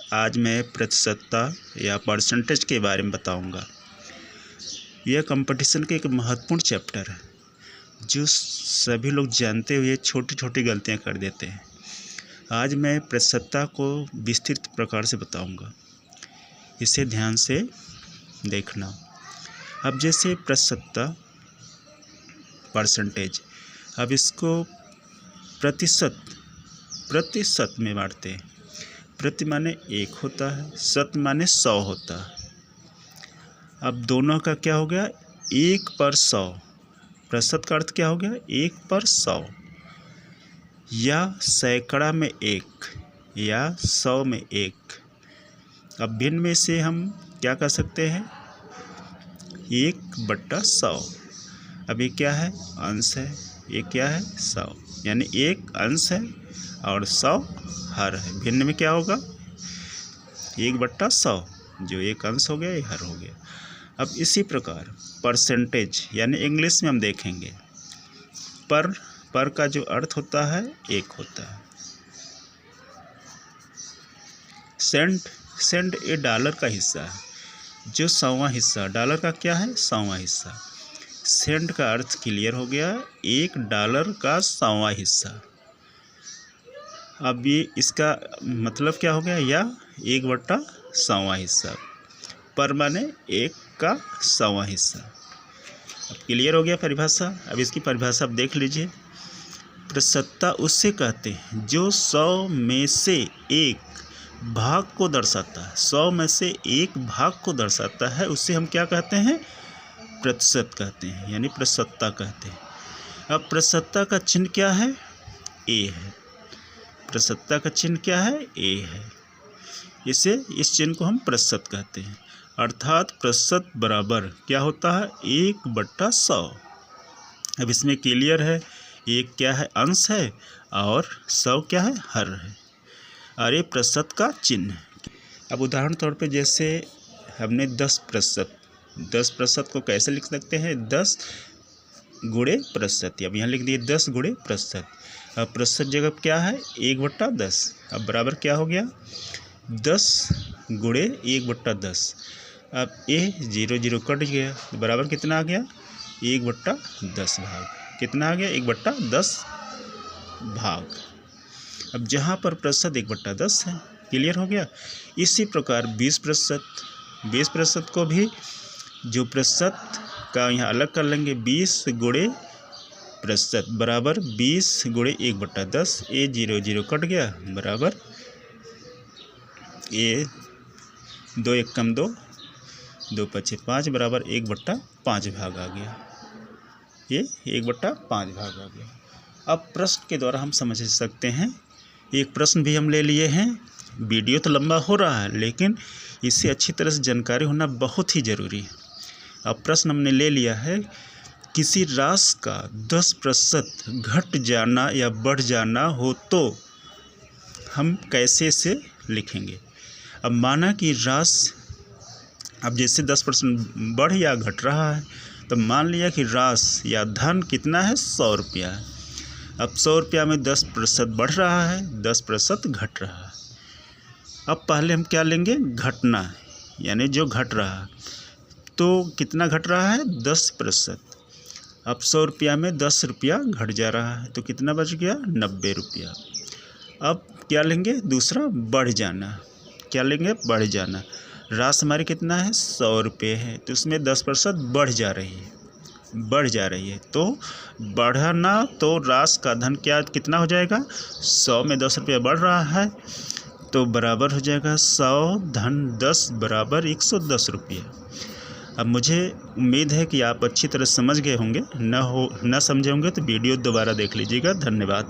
आज मैं प्रतिशतता या परसेंटेज के बारे में बताऊंगा। यह कंपटीशन का एक महत्वपूर्ण चैप्टर है जो सभी लोग जानते हुए छोटी छोटी गलतियां कर देते हैं। आज मैं प्रतिशतता को विस्तृत प्रकार से बताऊंगा, इसे ध्यान से देखना। अब जैसे प्रतिशतता परसेंटेज, अब इसको प्रतिशत में बांटते हैं। प्रति माने 1 होता है, शत माने 100 होता है। अब दोनों का क्या हो गया, 1 पर 100। प्रतिशत का अर्थ क्या हो गया, 1 पर 100, या सैकड़ा में 1 या 100 में 1। अब भिन्न में से हम क्या कर सकते हैं, 1/100। अब ये क्या है, अंश है, ये क्या है 100, यानी 1 अंश है और 100 हर है। भिन्न में क्या होगा, 1/100, जो 1 अंश हो गया ये हर हो गया। अब इसी प्रकार परसेंटेज यानी इंग्लिश में हम देखेंगे, पर का जो अर्थ होता है 1 होता है। सेंट ये डॉलर का हिस्सा है, जो 100वां हिस्सा, डॉलर का क्या है 100वां हिस्सा। सेंट का अर्थ क्लियर हो गया, $1 का 100वां हिस्सा। अब ये इसका मतलब क्या हो गया, या 1/100वां हिस्सा। पर माने 1 का 100वां हिस्सा। अब क्लियर हो गया परिभाषा। अब इसकी परिभाषा आप देख लीजिए। प्रतिशतता उससे कहते हैं जो 100 में से 1 भाग को दर्शाता है। 100 में से 1 भाग को दर्शाता है, उससे हम क्या कहते हैं, प्रतिशत कहते हैं, यानी प्रतिशतता कहते हैं। अब प्रतिशतता का चिन्ह क्या है, ए है। प्रतिशतता का चिन्ह क्या है, ए है। इस चिन्ह को हम प्रतिशत कहते हैं। अर्थात प्रतिशत बराबर क्या होता है, 1/100। अब इसमें क्लियर है, 1 क्या है, अंश है, और 100 क्या है, हर है। और ये प्रतिशत का चिन्ह। अब उदाहरण तौर पे जैसे हमने 10% को कैसे लिख सकते हैं, 10 गुणे प्रतिशत। अब यहाँ लिख दिए 10 गुणे प्रतिशत। अब प्रतिशत जगह क्या है, 1/10। अब बराबर क्या हो गया, 10 गुणे 1/10। अब ये 0 कट गया, तो बराबर कितना आ गया, 1/10 भाग। कितना आ गया, 1/10 भाग। अब जहाँ पर प्रतिशत 1/10 है, क्लियर हो गया। इसी प्रकार 20% को भी जो प्रतिशत का यहाँ अलग कर लेंगे, 20 गुणे प्रतिशत बराबर 20 गुणे 1/10। ये 0 कट गया, बराबर ये 2 1 कम 2, 2 5 5 बराबर 1/5 भाग आ गया। ये 1/5 भाग आ गया। अब प्रश्न के द्वारा हम समझ सकते हैं। एक प्रश्न भी हम ले लिए हैं। वीडियो तो लंबा हो रहा है, लेकिन इससे अच्छी तरह से जानकारी होना बहुत ही ज़रूरी है। अब प्रश्न हमने ले लिया है, किसी राशि का 10% घट जाना या बढ़ जाना हो तो हम कैसे इसे लिखेंगे। अब माना कि राशि, अब जैसे 10% बढ़ या घट रहा है, तो मान लिया कि राशि या धन कितना है, 100 रुपया है। अब 100 रुपया में 10% बढ़ रहा है, 10% घट रहा है। अब पहले हम क्या लेंगे, घटना, यानी जो घट रहा है। तो कितना घट रहा है, 10%। अब 100 रुपया में 10 रुपया घट जा रहा है, तो कितना बच गया, 90 रुपया। अब क्या लेंगे, दूसरा बढ़ जाना। क्या लेंगे, बढ़ जाना। राशि हमारी कितना है, 100 रुपये है, तो उसमें 10% बढ़ जा रही है। तो बढ़ना, तो राशि का धन क्या कितना हो जाएगा, 100 में 10 रुपया बढ़ रहा है, तो बराबर हो जाएगा 100 धन 10 बराबर 110 रुपया। अब मुझे उम्मीद है कि आप अच्छी तरह समझ गए होंगे। न समझे होंगे तो वीडियो दोबारा देख लीजिएगा। धन्यवाद।